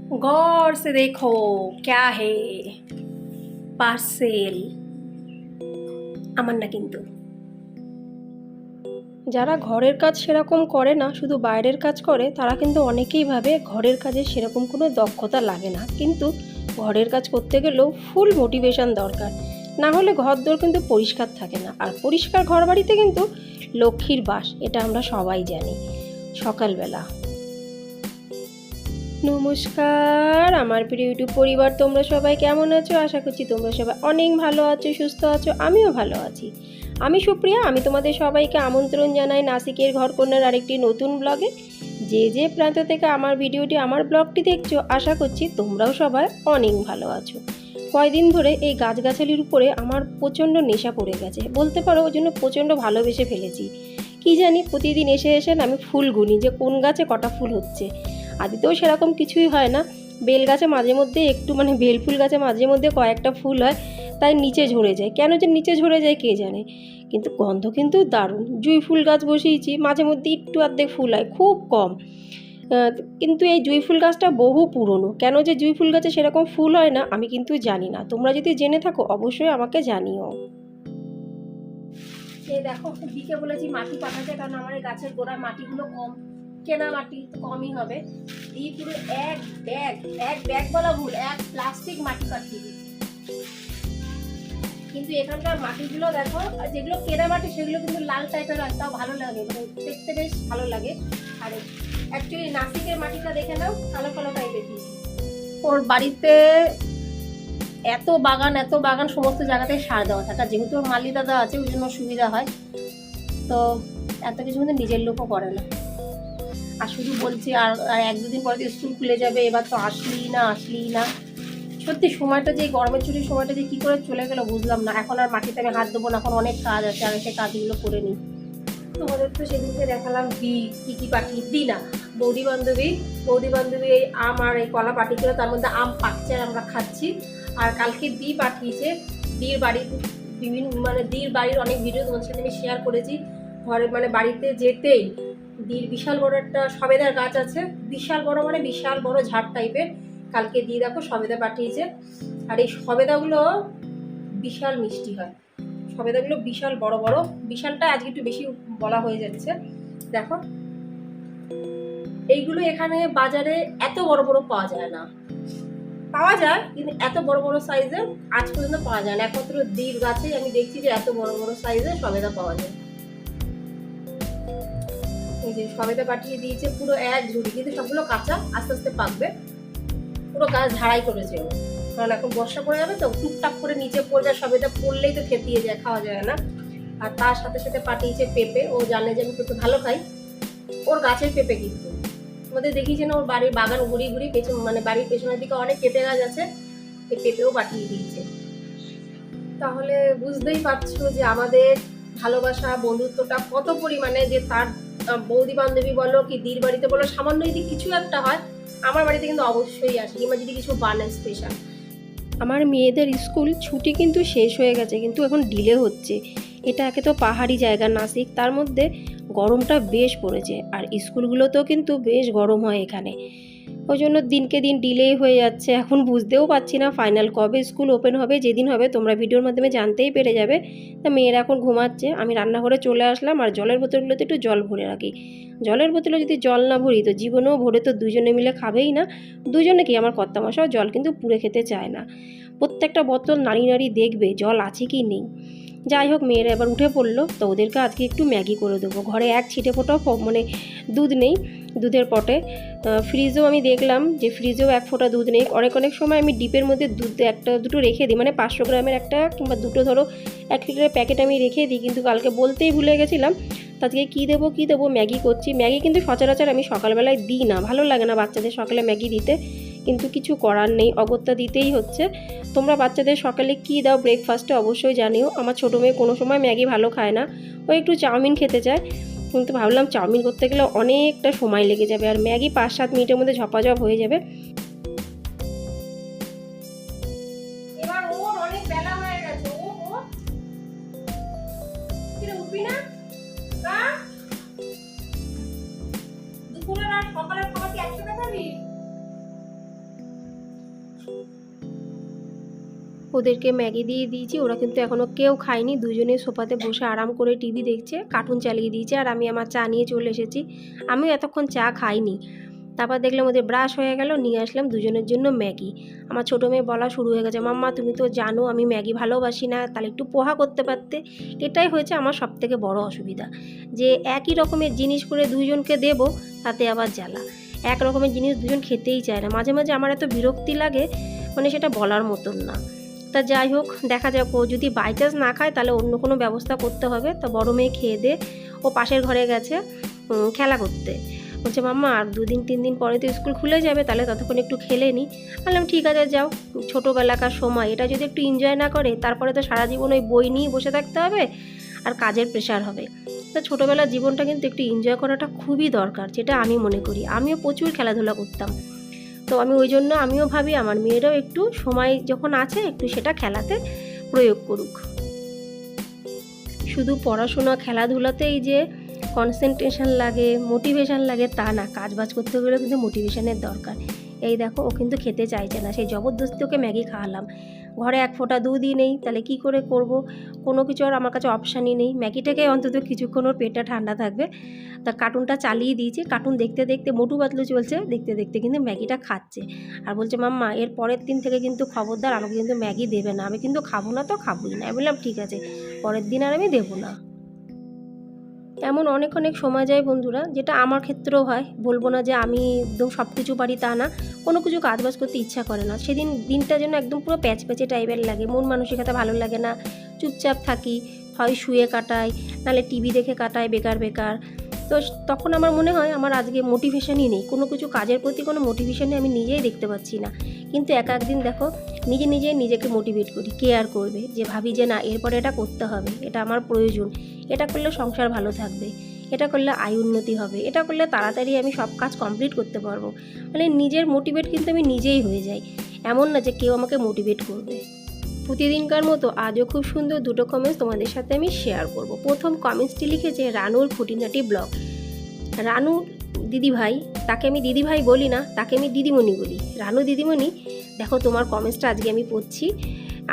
गौर से देखो क्या है পার্সেল আমার না কিন্তু যারা ঘরের কাজ সেরকম করে না, শুধু বাইরের কাজ করে, তারা কিন্তু অনেকেই ভাবে ঘরের কাজে সেরকম কোনো দক্ষতা লাগে না। কিন্তু ঘরের কাজ করতে গেলেও ফুল মোটিভেশন দরকার, না হলে ঘরদোর কিন্তু পরিষ্কার থাকে না। আর পরিষ্কার ঘর বাড়িতে কিন্তু লক্ষ্মীর বাস, এটা আমরা সবাই জানি। সকালবেলা নমস্কার আমার প্রিয় ইউটিউব পরিবার, তোমরা সবাই কেমন আছো? আশা করছি তোমরা সবাই অনেক ভালো আছো, সুস্থ আছো। আমিও ভালো আছি। আমি সুপ্রিয়া, আমি তোমাদের সবাইকে আমন্ত্রণ জানাই নাসিকের ঘরকন্যার আরেকটি নতুন ব্লগে। যে যে প্রান্ত থেকে আমার ভিডিওটি, আমার ব্লগটি দেখছো, আশা করছি তোমরাও সবাই অনেক ভালো আছো। কয়দিন ধরে এই গাছগাছালির উপরে আমার প্রচণ্ড নেশা পড়ে গেছে বলতে পারো, ওই জন্য প্রচণ্ড ভালোবেসে ফেলেছি। কি জানি, প্রতিদিন এসে এসে আমি ফুল গুনি যে কোন গাছে কটা ফুল হচ্ছে। আদিতেও সেরকম কিছুই হয় না, বেল গাছে মাঝে মধ্যে একটু বেল ফুল গাছে মাঝে মধ্যে কয়েকটা ফুল হয়, তাই নিচে ঝরে যায়। কেন যে নিচে ঝরে যায় কে জানে, কিন্তু গন্ধ কিন্তু দারুণ। জুঁই ফুল গাছ বসিয়েছি, মাঝে মধ্যে একটু অর্ধেক ফুল হয়, খুব কম। কিন্তু এই জুঁই ফুল গাছটা বহু পুরনো, কেন যে জুঁই ফুল গাছে সেরকম ফুল হয় না আমি কিন্তু জানি না। তোমরা যদি জেনে থাকো অবশ্যই আমাকে জানিও। এই দেখো, দিকে বলেছি মাটি পাঠাতে, কারণ আমার এই গাছের গোড়ার মাটিগুলো কম, কেনা মাটি তো কমই হবে। এই পুরো এক ব্যাগ বলা ভুল, এক প্লাস্টিক মাটি পাঠিয়ে দিয়েছি। কিন্তু এখানকার মাটিগুলো দেখো, যেগুলো কেনা মাটি সেগুলো কিন্তু লাল টাইপের হয়, তাও ভালো লাগে, দেখতে বেশ ভালো লাগে। আর অ্যাকচুয়ালি নাসিকের মাটিটা দেখে নাও, কালো কালো টাইপের। ওর বাড়িতে এত বাগান সমস্ত জায়গাতে সার দেওয়া থাকে, যেহেতু ওর মালি দাদা আছে ওই জন্য সুবিধা হয়। তো এত কিছু কিন্তু নিজের লোকও করে না। আর শুধু বলছি আর এক দুদিন পরে স্কুল খুলে যাবে, এবার তো আসলি না। সত্যি সময়টা, যে গরমের ছুটির সময়টা যে কী করে চলে গেল বুঝলাম না। এখন আর মাটিতে আমি হাত দেবো না, এখন অনেক কাজ আছে, আগে সেই কাজগুলো করে নিই। তোমাদের তো সেদিনকে দেখালাম কি পাঠিয়ে দিই না, বৌদি বান্ধবী এই আম আর এই কলা পাঠিয়েছিল, তার মধ্যে আম পাকছে আর আমরা খাচ্ছি। আর কালকে পাঠিয়েছে দির বাড়ির দির বাড়ির অনেক ভিডিও তোমাদের সাথে আমি শেয়ার করেছি। ঘরে বাড়িতে যেতেই দির বিশাল বড় একটা সবেদার গাছ আছে, বিশাল বড় ঝাড় টাইপের। কালকে দেখো সবেদা পাঠিয়েছে। আর এই সবেদাগুলো বিশাল মিষ্টি হয়, সবেদাগুলো বিশাল বড়, বিশালটা আজকে একটু বেশি বলা হয়ে যাচ্ছে। দেখো, এইগুলো এখানে বাজারে এত বড় পাওয়া যায় না, পাওয়া যায় কিন্তু এত বড় সাইজের আজ পর্যন্ত পাওয়া যায় না। একমাত্র দির গাছে আমি দেখছি যে এত বড় সাইজের সবেদা পাওয়া যায়। এই যে সবেদা পাঠিয়ে দিয়েছে পুরো এক ঝুড়ি, কিন্তু সবগুলো কাঁচা, আস্তে আস্তে পাকবে। পুরো গাছ ঝাড়াই করেছে, কারণ এখন বর্ষা পড়ে যাবে তো, টুকটাক করে নিচে পড়বে, সবেদা পড়লেই তো খেতিয়ে যায়, খাওয়া যায় না। আর তার সাথে সাথে পাঠিয়েছে পেঁপে। ও জানে যে আমি পেঁপে ভালো খাই, ওর গাছের পেঁপে। কিন্তু আমাদের দেখিয়েছে না, ওর বাড়ির বাগান ঘুরি পেছন, বাড়ির পেছনের দিকে অনেক পেঁপে গাছ আছে, এই পেঁপেও পাঠিয়ে দিয়েছে। তাহলে বুঝতেই পারছো যে আমাদের ভালোবাসা বন্ধুত্বটা কত পরিমাণে, যে তার বৌদি বান্ধবী বলো কি দির বাড়িতে বলো, সামান্য যদি কিছু একটা হয় আমার বাড়িতে কিন্তু অবশ্যই আসে, কিংবা যদি কিছু বানায় স্পেশাল। আমার মেয়েদের স্কুল ছুটি কিন্তু শেষ হয়ে গেছে, কিন্তু এখন ডিলে হচ্ছে। এটা একে তো পাহাড়ি জায়গা নাসিক, তার মধ্যে গরমটা বেশ পড়েছে, আর স্কুলগুলোতেও কিন্তু বেশ গরম হয় এখানে। ওই জন্য দিনকে দিন ডিলেই হয়ে যাচ্ছে। এখন বুঝতেও পারছি না ফাইনাল কবে স্কুল ওপেন হবে। যেদিন হবে তোমরা ভিডিওর মাধ্যমে জানতেই পেরে যাবে। তা মেয়েরা এখন ঘুমাচ্ছে, আমি রান্নাঘরে চলে আসলাম। আর জলের বোতলগুলোতে একটু জল ভরে রাখি, জলের বোতলে যদি জল না ভরি তো জীবনেও ভরে তো দুজনে মিলে খাবেই না। দুজনে কি, আমার কর্তামশাও জল কিন্তু পুড়ে খেতে চায় না। প্রত্যেকটা বোতল নাড়ি দেখবে জল আছে কি নেই। যাই হোক, মেয়েরা এবার উঠে পড়লো, তো ওদেরকে আজকে একটু ম্যাগি করে দেবো। ঘরে এক ছিটে ফোটাও দুধ নেই, দুধের পটে। ফ্রিজেও আমি দেখলাম যে ফ্রিজেও এক ফোঁটা দুধ নেই। অনেক সময় আমি ডিপের মধ্যে দুধ একটা দুটো রেখে দিই, 500 গ্রামের একটা কিংবা দুটো, ধরো 1 লিটারের প্যাকেট আমি রেখে দিই। কিন্তু কালকে বলতেই ভুলে গেছিলাম। আজকে কী দেবো ম্যাগি করছি। ম্যাগি কিন্তু সচরাচর আমি সকালবেলায় দিই না, ভালো লাগে না বাচ্চাদের সকালে ম্যাগি দিতে, কিন্তু কিছু করার নেই, অগত্যা দিতেই হচ্ছে। তোমরা বাচ্চাদের সকালে কী দাও ব্রেকফাস্টে অবশ্যই জানিও। আমার ছোটো মেয়ে কোনো সময় ম্যাগি ভালো খায় না, ও একটু চাউমিন খেতে চায়। কিন্তু ভাবলাম চাউমিন করতে গেলে অনেকটা সময় লেগে যাবে, আর ম্যাগি 5-7 মিনিটের মধ্যে ঝপাঝপ হয়ে যাবে। এবার ওর অনেক বেলা হয়ে গেছে, ও উঠবি না? দুপুরের আর সকালের খাবার কি একসাথে খাবি? ওদেরকে ম্যাগি দিয়ে দিয়েছি, ওরা কিন্তু এখনও কেউ খায়নি। দুজনে সোফাতে বসে আরাম করে টিভি দেখছে, কার্টুন চালিয়ে দিয়েছে, আর আমি আমার চা নিয়ে চলে এসেছি। আমিও এতক্ষণ চা খাইনি। তারপর দেখলাম ওদের ব্রাশ হয়ে গেল, নিয়ে আসলাম দুজনের জন্য ম্যাগি। আমার ছোটো মেয়ে বলা শুরু হয়ে গেছে, মাম্মা তুমি তো জানো আমি ম্যাগি ভালোবাসি না, তাহলে একটু পোহা করতে পারতে। এটাই হয়েছে আমার সবথেকে বড় অসুবিধা, যে একই রকমের জিনিস করে দুজনকে দেবো, তাতে আবার জ্বালা। এক রকমের জিনিস দুজন খেতেই চায় না। মাঝে মাঝে আমার এত বিরক্তি লাগে, মানে সেটা বলার মতন না। তা যাই হোক, দেখা যাক, ও যদি বাই চান্স না খায় তাহলে অন্য কোনো ব্যবস্থা করতে হবে। তা বড় মেয়ে খেয়ে দে ও পাশের ঘরে গেছে খেলা করতে। বলছে মাম্মা আর 2-3 দিন পরে তো স্কুল খুলে যাবে, তাহলে ততক্ষণ একটু খেলে নিই। বললাম ঠিক আছে যাও, ছোটোবেলাকার সময় এটা যদি একটু এনজয় না করে তারপরে তো সারা জীবন ওই বই নিয়ে বসে থাকতে হবে আর কাজের প্রেশার হবে। তো ছোটোবেলার জীবনটা কিন্তু একটু এনজয় করাটা খুবই দরকার, যেটা আমি মনে করি। আমিও প্রচুর খেলাধুলা করতাম, তো আমি ওই জন্য আমিও ভাবি আমার মেয়েরাও একটু সময় যখন আছে একটু সেটা খেলাতে প্রয়োগ করুক। শুধু পড়াশোনা খেলাধুলাতেই যে কনসেন্ট্রেশন লাগে, মোটিভেশন লাগে তা না, কাজবাজ করতে গেলেও কিন্তু মোটিভেশনের দরকার। এই দেখো ও কিন্তু খেতে চাইছে না, সেই জবরদস্তি ওকে ম্যাগি খাওয়ালাম। ঘরে এক ফোঁটা দুধই নেই, তাহলে কি করে করব? কোনো কিছু আর আমার কাছে অপশানই নেই। ম্যাগিটাকে অন্তত কিছুক্ষণ ওর পেটটা ঠান্ডা থাকবে। তা কার্টুনটা চালিয়ে দিয়েছি, কার্টুন দেখতে দেখতে মোটু পাতলু চলছে, দেখতে দেখতে কিন্তু ম্যাগিটা খাচ্ছে। আর বলছে মাম্মা এর পরের দিন থেকে কিন্তু খবরদার আমাকে কিন্তু ম্যাগি দেবে না, আমি কিন্তু খাবো না, তো খাবোই না। আমি বললাম ঠিক আছে, পরের দিন আর আমি দেবো না। এমন অনেক অনেক সময় যায় বন্ধুরা, যেটা আমার ক্ষেত্রেও হয়। বলবো না যে আমি একদম সব কিছু পারি তা না, কোনো কিছু কাজবাজ করতে ইচ্ছা করে না। সেদিন দিনটা যেন একদম পুরো প্যাচপ্যাচে টাইপের লাগে, মন মানসিকতা ভালো লাগে না, চুপচাপ থাকি, হয় শুয়ে কাটাই, নাহলে টিভি দেখে কাটাই বেকার বেকার। তো তখন আমার মনে হয় আমার আজকে মোটিভেশনই নেই, কোনো কিছু কাজের প্রতি কোনো মোটিভেশনই আমি নিজেই দেখতে পাচ্ছি না। কিন্তু এক একদিন দেখো নিজেকে মোটিভেট করি, কেয়ার করবে, যে ভাবি যে না এরপরে এটা করতে হবে, এটা আমার প্রয়োজন, এটা করলে সংসার ভালো থাকবে, এটা করলে আয় উন্নতি হবে, এটা করলে তাড়াতাড়ি আমি সব কাজ কমপ্লিট করতে পারবো। মানে নিজের মোটিভেট কিন্তু আমি নিজেই হয়ে যাই, এমন না যে কেউ আমাকে মোটিভেট করবে। প্রতিদিনকার মতো আজও খুব সুন্দর দুটো কমেন্টস তোমাদের সাথে আমি শেয়ার করব। প্রথম কমেন্টসটি লিখেছে রানুর খুঁটিনাটি ব্লগ। রানু দিদিভাই, তাকে আমি দিদিভাই বলি না, তাকে আমি দিদিমণি বলি। রানু দিদিমণি, দেখো তোমার কমেন্টসটা আজকে আমি পড়ছি।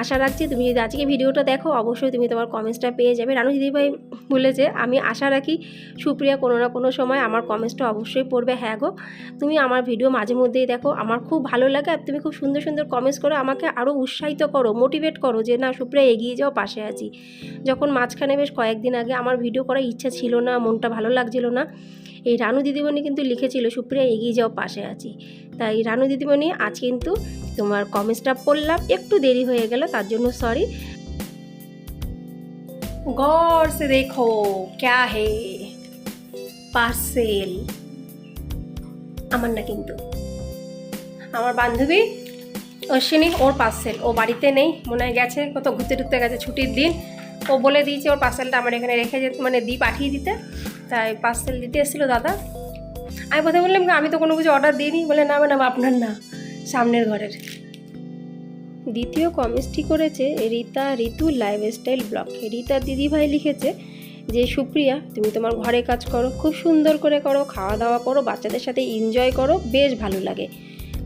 আশা রাখছি তুমি যদি আজকে ভিডিওটা দেখো অবশ্যই তুমি তোমার কমেন্টসটা পেয়ে যাবে। রানু দিদিভাই বলেছে, আমি আশা রাখি সুপ্রিয়া কোনো না কোনো সময় আমার কমেন্টসটা অবশ্যই পড়বে। হ্যাঁ গো, তুমি আমার ভিডিও মাঝে মধ্যেই দেখো, আমার খুব ভালো লাগে, আর তুমি খুব সুন্দর সুন্দর কমেন্টস করো, আমাকে আরও উৎসাহিত করো, মোটিভেট করো যে না সুপ্রিয়া এগিয়ে যাও, পাশে আছি। যখন মাঝখানে বেশ কয়েকদিন আগে আমার ভিডিও করার ইচ্ছা ছিল না, মনটা ভালো লাগছিল না, এই রানু দিদিমণি কিন্তু লিখেছিল সুপ্রিয়া এগিয়ে যাও, পাশে আছি। তাই রানু দিদিমণি আজ কিন্তু তোমার কমেন্টসটা পড়লাম, একটু দেরি হয়ে গেল তার জন্য সরি। गौर से देखो क्या है पार्सेल। আমার না কিন্তু আমার বান্ধবী অশ্বিনী, ওর পার্সেল, ও বাড়িতে নেই, মনে হয় গেছে কত ঘুরতে টুরতে গেছে ছুটির দিন। ও বলে দিয়েছে ওর পার্সেলটা আমার এখানে রেখে যেতে, মানে পাঠিয়ে দিতে। তাই পার্সেল দিতে এসেছিলো দাদা। আমি কথা বললাম আমি তো কোনো কিছু অর্ডার দিইনি। বলে না ম্যাডাম আপনার না, সামনের ঘরের। দ্বিতীয় কমেন্টটি করেছে রীতা ঋতু লাইফস্টাইল ব্লগ। রীতা দিদিভাই লিখেছে যে সুপ্রিয়া তুমি তোমার ঘরে কাজ করো, খুব সুন্দর করে করো, খাওয়া দাওয়া করো, বাচ্চাদের সাথে এনজয় করো, বেশ ভালো লাগে।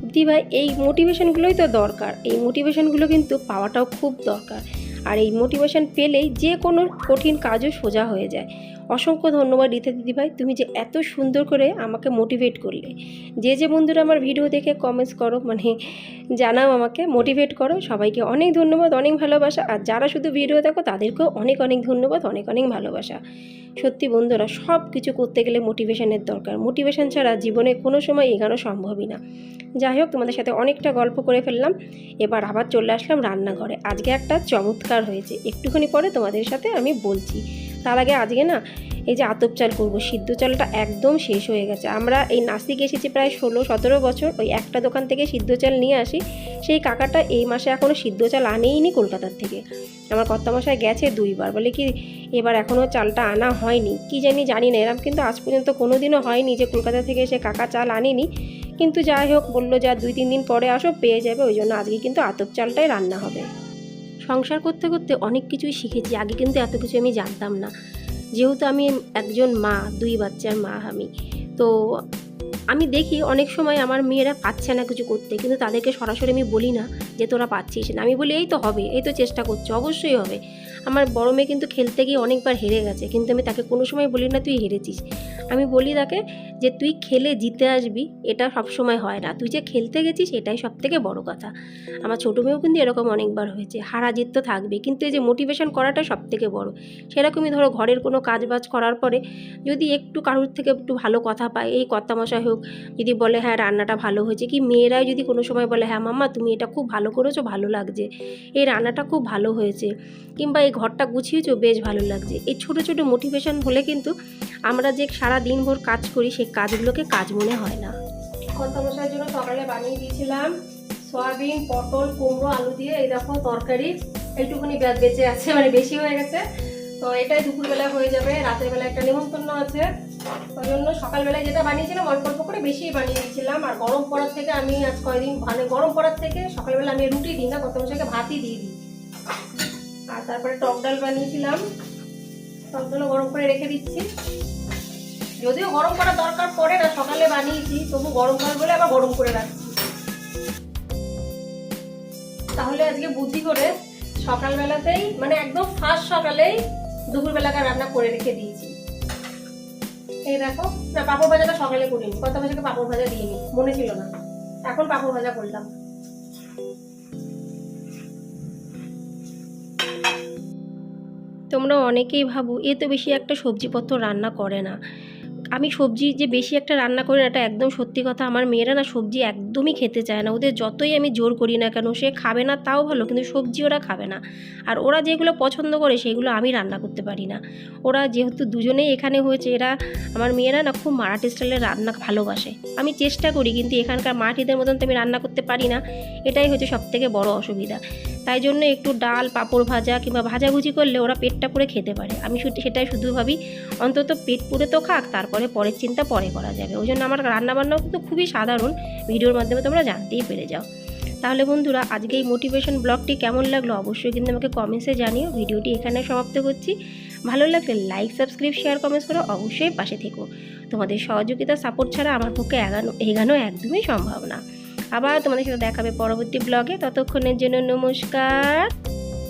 দিদিভাই এই মোটিভেশনগুলোই তো দরকার, এই মোটিভেশনগুলো কিন্তু পাওয়াটাও খুব দরকার। আর এই মোটিভেশন পেলেই যে কোনো কঠিন কাজও সোজা হয়ে যায়। অসংখ্য ধন্যবাদ রীতা দিদিভাই, তুমি যে এত সুন্দর করে আমাকে মোটিভেট করলে। যে বন্ধুরা আমার ভিডিও দেখে কমেন্টস করো, মানে জানাও, আমাকে মোটিভেট করো, সবাইকে অনেক ধন্যবাদ, অনেক ভালোবাসা। আর যারা শুধু ভিডিও দেখো তাদেরকেও অনেক অনেক ধন্যবাদ, অনেক অনেক ভালোবাসা। সত্যি বন্ধুরা, সব কিছু করতে গেলে মোটিভেশনের দরকার, মোটিভেশন ছাড়া জীবনে কোনো সময় এগোনো সম্ভবই না। যাই হোক, তোমাদের সাথে অনেকটা গল্প করে ফেললাম, এবার আবার চলে আসলাম রান্নাঘরে। আজকে একটা চমৎকার হয়েছে, একটুখানি পরে তোমাদের সাথে আমি বলছি। তার আগে আজকে না এই যে আতপ চাল করবো, সিদ্ধ চালটা একদম শেষ হয়ে গেছে। আমরা এই নাসিক এসেছি প্রায় 16-17 বছর, ওই একটা দোকান থেকে সিদ্ধ চাল নিয়ে আসি। সেই কাকাটা এই মাসে এখনও সিদ্ধ চাল আনেইনি কলকাতার থেকে। আমার কর্তামশাই গেছে 2 বার, বলে কি এবার এখনও চালটা আনা হয়নি, কি জানি না, এরকম কিন্তু আজ পর্যন্ত কোনো দিনও হয়নি যে কলকাতা থেকে সে কাকা চাল আনেনি। কিন্তু যাই হোক, বললো যা 2-3 দিন পরে আসো, পেয়ে যাবে। ওই জন্য আজকে কিন্তু আতপ চালটাই রান্না হবে। সংসার করতে করতে অনেক কিছুই শিখেছি, আগে কিন্তু এত কিছু আমি জানতাম না। যেহেতু আমি একজন মা, 2 বাচ্চার মা আমি, তো আমি দেখি অনেক সময় আমার মেয়েরা পাচ্ছে না কিছু করতে, কিন্তু তাদেরকে সরাসরি আমি বলি না যে তোরা পাচ্ছিস না, আমি বলি এই তো হবে, এই তো চেষ্টা করছো, অবশ্যই হবে। আমার বড় মেয়ে কিন্তু খেলতে গিয়ে অনেকবার হেরে গেছে, কিন্তু আমি তাকে কোনো সময় বলি না তুই হেরেছিস। আমি বলি তাকে যে তুই খেলে জিতে আসবি, এটা সব সময় হয় না, তুই যে খেলতে গেছিস এটাই সব থেকে বড় কথা। আমার ছোটো মেয়েও কিন্তু এরকম অনেকবার হয়েছে, হারা জিত তো থাকবে, কিন্তু এই যে মোটিভেশন করাটা সব থেকে বড়। সেরকমই ধরো ঘরের কোনো কাজ বাজ করার পরে যদি একটু কারোর থেকে একটু ভালো কথা পায়, এই কর্তামশাই হোক যদি বলে হ্যাঁ রান্নাটা ভালো হয়েছে, কি মেয়েরাই যদি কোনো সময় বলে হ্যাঁ মাম্মা তুমি এটা খুব ভালো করেছো, ভালো লাগছে, এই রান্নাটা খুব ভালো হয়েছে, কিংবা এই ঘরটা গুছিয়েছো বেশ ভালো লাগছে, এই ছোটো ছোটো মোটিভেশন হলে কিন্তু আমরা যে সারা দিনভর কাজ করি সেই কাজগুলোকে কাজ মনে হয় না। কর্তামশাইয়ের জন্য সকালে বানিয়ে দিয়েছিলাম সয়াবিন, পটল, কুমড়ো, আলু দিয়ে এই দেখো তরকারি, এইটুকুনি বেঁচে আছে, মানে বেশি হয়ে গেছে, তো এটাই দুপুরবেলা হয়ে যাবে। রাতের বেলা একটা নেমন্তন্ন আছে, ওই জন্য সকালবেলায় যেটা বানিয়েছিলাম অল্প অল্প করে বেশি বানিয়ে দিয়েছিলাম। আর গরম পড়ার থেকে আমি আজ কয়েকদিন মানে গরম পড়ার থেকে সকালবেলা আমি রুটি দিই না, কর্তামশাইকে ভাতই দিয়ে দিই। আর তারপরে টক ডাল বানিয়েছিলাম, টক ডালও গরম করে রেখে দিচ্ছি, যদিও গরম করার দরকার পড়ে না, সকালে বানিয়েছি তবু গরম করার বলে আবার গরম করে রাখছি। তাহলে আজকে বুদ্ধি করে সকালবেলাতেই মানে একদম ফার্স্ট সকালেই দুপুরবেলাকার রান্না করে রেখে দিয়েছি। এই দেখো, না পাঁপড় ভাজাটা সকালে করিনি, কর্তামশাইকে পাঁপড় ভাজা দিইনি, মনে ছিল না, এখন পাঁপড় ভাজা করলাম। তোমরা অনেকেই ভাবো এ তো বেশি একটা সবজিপত্র রান্না করে না। আমি সবজি যে বেশি একটা রান্না করি না, এটা একদম সত্যি কথা। আমার মেয়েরা না সবজি একদমই খেতে চায় না, ওদের যতই আমি জোর করি না কেন, সে খাবে না তাও ভালো, কিন্তু সবজি ওরা খাবে না। আর ওরা যেগুলো পছন্দ করে সেগুলো আমি রান্না করতে পারি না। ওরা যেহেতু দুজনেই এখানে হয়েছে, এরা আমার মেয়েরা না খুব মারাঠি স্টাইলের রান্না ভালোবাসে। আমি চেষ্টা করি, কিন্তু এখানকার মারাঠিদের মতন তো আমি রান্না করতে পারি না, এটাই হচ্ছে সবথেকে বড় অসুবিধা। তাই জন্য একটু ডাল, পাঁপড় ভাজা কিংবা ভাজাভুজি করলে ওরা পেটটা পুরে খেতে পারে। আমি সেটাই শুধু ভাবি, অন্তত পেট পুরে তো খাক, তারপরে পরের চিন্তা পরে করা যাবে। ওই জন্য আমার রান্নাবান্নাও কিন্তু খুবই সাধারণ, ভিডিওর মাধ্যমে তোমরা জানতেই পেরে যাও। তাহলে বন্ধুরা আজকে এই মোটিভেশন ব্লগটি কেমন লাগলো অবশ্যই কিন্তু আমাকে কমেন্টসে জানিও। ভিডিওটি এখানে সমাপ্ত করছি, ভালো লাগলে লাইক, সাবস্ক্রাইব, শেয়ার, কমেন্টস করে অবশ্যই পাশে থেকো। তোমাদের সহযোগিতা, সাপোর্ট ছাড়া আমার পক্ষে এগানো একদমই সম্ভব না। আবার তোমাদের সাথে দেখাবে পরবর্তী ব্লগে, ততক্ষণের জন্য নমস্কার।